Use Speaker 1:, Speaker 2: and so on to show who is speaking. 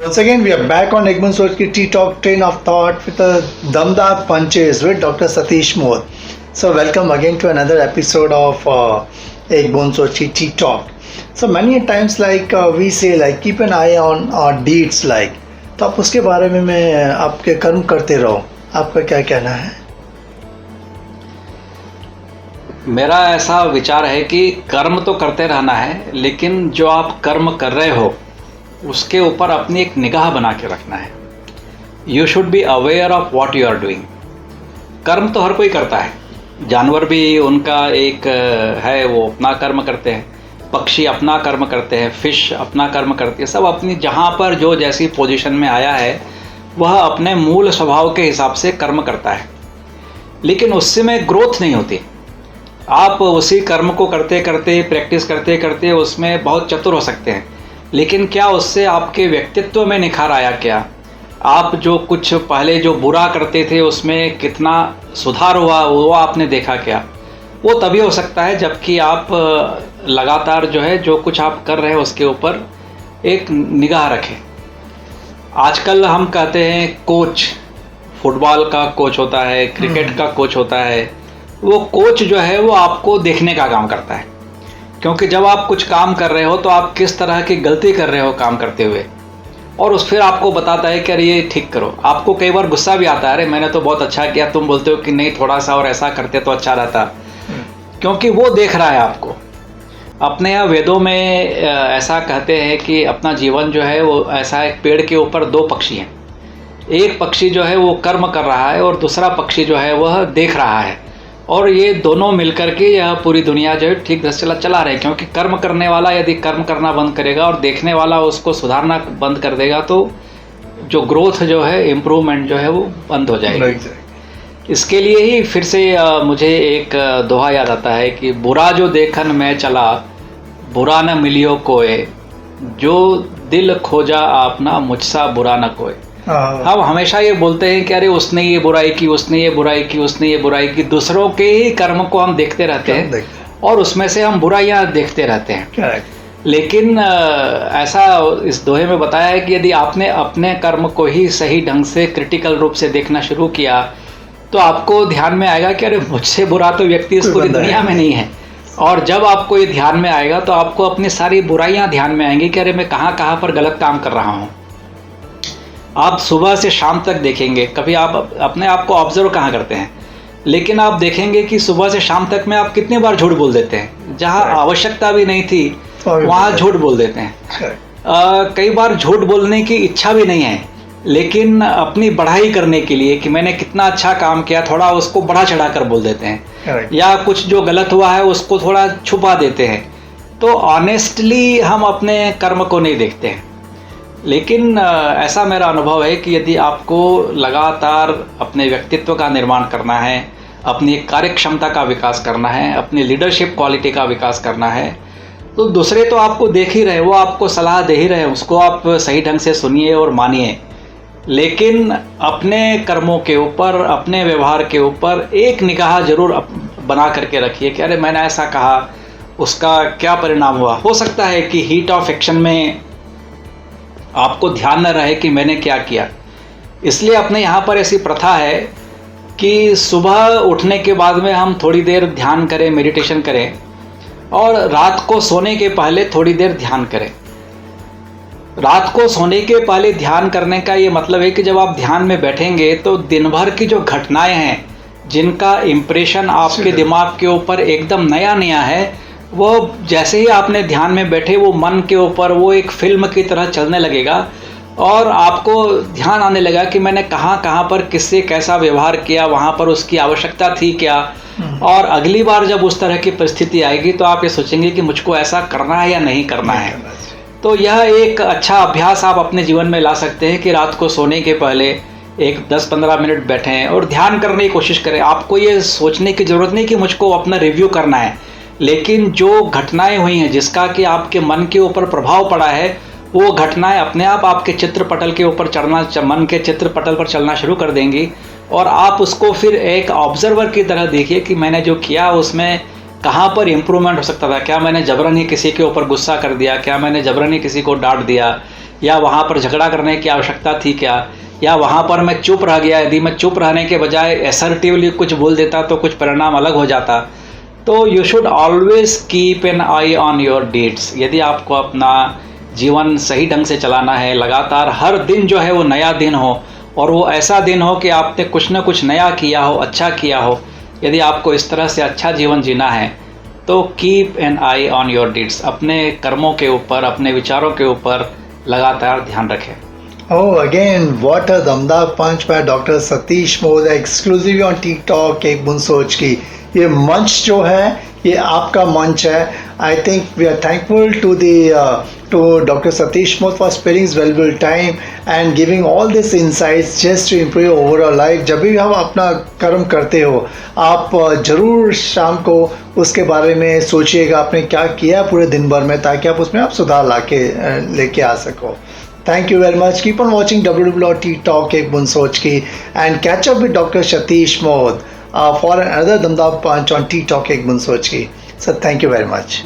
Speaker 1: Once again, we are back on Egmont Sochki Tea Talk Train of Thought with the Damdar Punches with Dr. Satish Moore. So, welcome again to another episode of Egmont Sochki Tea Talk. So, many a times we say keep an eye on our deeds तो आप उसके बारे में मैं आपके कर्म करते रहो, आपका क्या कहना है?
Speaker 2: मेरा ऐसा विचार है कि कर्म तो करते रहना है, लेकिन जो आप कर्म कर रहे हो उसके ऊपर अपनी एक निगाह बना के रखना है. You should be aware of what you are doing. कर्म तो हर कोई करता है, जानवर भी उनका एक है, वो अपना कर्म करते हैं, पक्षी अपना कर्म करते हैं, फिश अपना कर्म करते हैं, सब अपनी जहाँ पर जो जैसी पोजीशन में आया है वह अपने मूल स्वभाव के हिसाब से कर्म करता है. लेकिन उससे में ग्रोथ नहीं होती. आप उसी कर्म को करते करते प्रैक्टिस करते करते उसमें बहुत चतुर हो सकते हैं, लेकिन क्या उससे आपके व्यक्तित्व में निखार आया? क्या आप जो कुछ पहले जो बुरा करते थे उसमें कितना सुधार हुआ वो आपने देखा? क्या वो तभी हो सकता है जबकि आप लगातार जो है जो कुछ आप कर रहे हैं उसके ऊपर एक निगाह रखें. आजकल हम कहते हैं कोच, फुटबॉल का कोच होता है, क्रिकेट का कोच होता है. वो कोच जो है वो आपको देखने का काम करता है, क्योंकि जब आप कुछ काम कर रहे हो तो आप किस तरह की गलती कर रहे हो काम करते हुए, और उस फिर आपको बताता है कि अरे ये ठीक करो. आपको कई बार गुस्सा भी आता है, अरे मैंने तो बहुत अच्छा किया, तुम बोलते हो कि नहीं थोड़ा सा और ऐसा करते तो अच्छा रहता, क्योंकि वो देख रहा है आपको. अपने यहाँ वेदों में ऐसा कहते हैं कि अपना जीवन जो है वो ऐसा एक पेड़ के ऊपर दो पक्षी हैं. एक पक्षी जो है वो कर्म कर रहा है और दूसरा पक्षी जो है वह देख रहा है, और ये दोनों मिलकर के यह पूरी दुनिया जो है ठीक ढंग से चला रहे हैं. क्योंकि कर्म करने वाला यदि कर्म करना बंद करेगा और देखने वाला उसको सुधारना बंद कर देगा तो जो ग्रोथ जो है, इम्प्रूवमेंट जो है वो बंद हो जाएगी. इसके लिए ही फिर से मुझे एक दोहा याद आता है कि बुरा जो देखन मैं चला, बुरा न मिलियो कोय, जो दिल खोजा आपना, मुझसा बुरा न कोय. हम हमेशा ये बोलते हैं कि अरे उसने ये बुराई की, उसने ये बुराई की, उसने ये बुराई की. दूसरों के ही कर्म को हम देखते रहते हैं और उसमें से हम बुराइयां देखते रहते हैं. लेकिन ऐसा इस दोहे में बताया है कि यदि आपने अपने कर्म को ही सही ढंग से क्रिटिकल रूप से देखना शुरू किया तो आपको ध्यान में आएगा कि अरे मुझसे बुरा तो व्यक्ति इस पूरी दुनिया में नहीं है. और जब आपको ये ध्यान में आएगा तो आपको अपनी सारी बुराइयां ध्यान में आएंगी कि अरे मैं कहाँ पर गलत काम कर रहा हूँ. आप सुबह से शाम तक देखेंगे, कभी आप अपने आप को ऑब्जर्व कहाँ करते हैं, लेकिन आप देखेंगे कि सुबह से शाम तक में आप कितनी बार झूठ बोल देते हैं. जहाँ आवश्यकता भी नहीं थी वहाँ झूठ बोल देते हैं. कई बार झूठ बोलने की इच्छा भी नहीं है, लेकिन अपनी बढ़ाई करने के लिए कि मैंने कितना अच्छा काम किया, थोड़ा उसको बढ़ा चढ़ा कर बोल देते हैं. या कुछ जो गलत हुआ है उसको थोड़ा छुपा देते हैं. तो ऑनेस्टली हम अपने कर्म को नहीं देखते हैं. लेकिन ऐसा मेरा अनुभव है कि यदि आपको लगातार अपने व्यक्तित्व का निर्माण करना है, अपनी कार्य क्षमता का विकास करना है, अपनी लीडरशिप क्वालिटी का विकास करना है, तो दूसरे तो आपको देख ही रहे, वो आपको सलाह दे ही रहे, उसको आप सही ढंग से सुनिए और मानिए. लेकिन अपने कर्मों के ऊपर, अपने व्यवहार के ऊपर एक निगाह जरूर बना करके रखिए कि अरे मैंने ऐसा कहा, उसका क्या परिणाम हुआ. हो सकता है कि हीट ऑफ एक्शन में आपको ध्यान न रहे कि मैंने क्या किया. इसलिए अपने यहाँ पर ऐसी प्रथा है कि सुबह उठने के बाद में हम थोड़ी देर ध्यान करें, मेडिटेशन करें, और रात को सोने के पहले थोड़ी देर ध्यान करें. रात को सोने के पहले ध्यान करने का ये मतलब है कि जब आप ध्यान में बैठेंगे तो दिन भर की जो घटनाएं हैं, जिनका इम्प्रेशन आपके दिमाग के ऊपर एकदम नया नया है, वो जैसे ही आपने ध्यान में बैठे वो मन के ऊपर वो एक फिल्म की तरह चलने लगेगा, और आपको ध्यान आने लगा कि मैंने कहाँ पर किससे कैसा व्यवहार किया, वहाँ पर उसकी आवश्यकता थी क्या. और अगली बार जब उस तरह की परिस्थिति आएगी तो आप ये सोचेंगे कि मुझको ऐसा करना है या नहीं करना है. तो यह एक अच्छा अभ्यास आप अपने जीवन में ला सकते हैं कि रात को सोने के पहले एक 10-15 मिनट बैठें और ध्यान करने की कोशिश करें. आपको ये सोचने की ज़रूरत नहीं कि मुझको अपना रिव्यू करना है, लेकिन जो घटनाएं हुई हैं जिसका कि आपके मन के ऊपर प्रभाव पड़ा है, वो घटनाएं अपने आप आपके चित्रपटल के ऊपर चढ़ना, मन के चित्रपटल पर चलना शुरू कर देंगी, और आप उसको फिर एक ऑब्जर्वर की तरह देखिए कि मैंने जो किया उसमें कहाँ पर इम्प्रूवमेंट हो सकता था. क्या मैंने जबरन ही किसी के ऊपर गुस्सा कर दिया, क्या मैंने जबरन ही किसी को डांट दिया, या वहाँ पर झगड़ा करने की आवश्यकता थी क्या, या वहाँ पर मैं चुप रह गया, यदि मैं चुप रहने के बजाय असर्टिवली कुछ बोल देता तो कुछ परिणाम अलग हो जाता। तो you should always keep an I on your deeds. यदि आपको अपना जीवन सही ढंग से चलाना है, लगातार हर दिन जो है वो नया दिन हो, और वो ऐसा दिन हो कि आपने कुछ ना कुछ नया किया हो, अच्छा किया हो, यदि आपको इस तरह से अच्छा जीवन जीना है तो keep an I on your deeds. अपने कर्मों के ऊपर, अपने विचारों के ऊपर लगातार ध्यान रखें।
Speaker 1: Oh, again, what a दमदार पंच by Dr. Satish mod, exclusive on TikTok एक बूंद सोच की। ये मंच जो है ये आपका मंच है। I think we are thankful to Dr. Satish Moth for sparing his valuable time and giving all these insights just to improve your overall life। जब भी हम अपना कर्म करते हो आप ज़रूर शाम को उसके बारे में सोचिएगा आपने क्या किया पूरे दिन भर में, ताकि आप उसमें आप सुधार लेके आ सको। Thank you very much. Keep on watching WWT Ek Bund Soch Ki and catch up with Dr. Satish Moth for another Damdar Punch on T Talk Ek Bund Soch Ki. So thank you very much.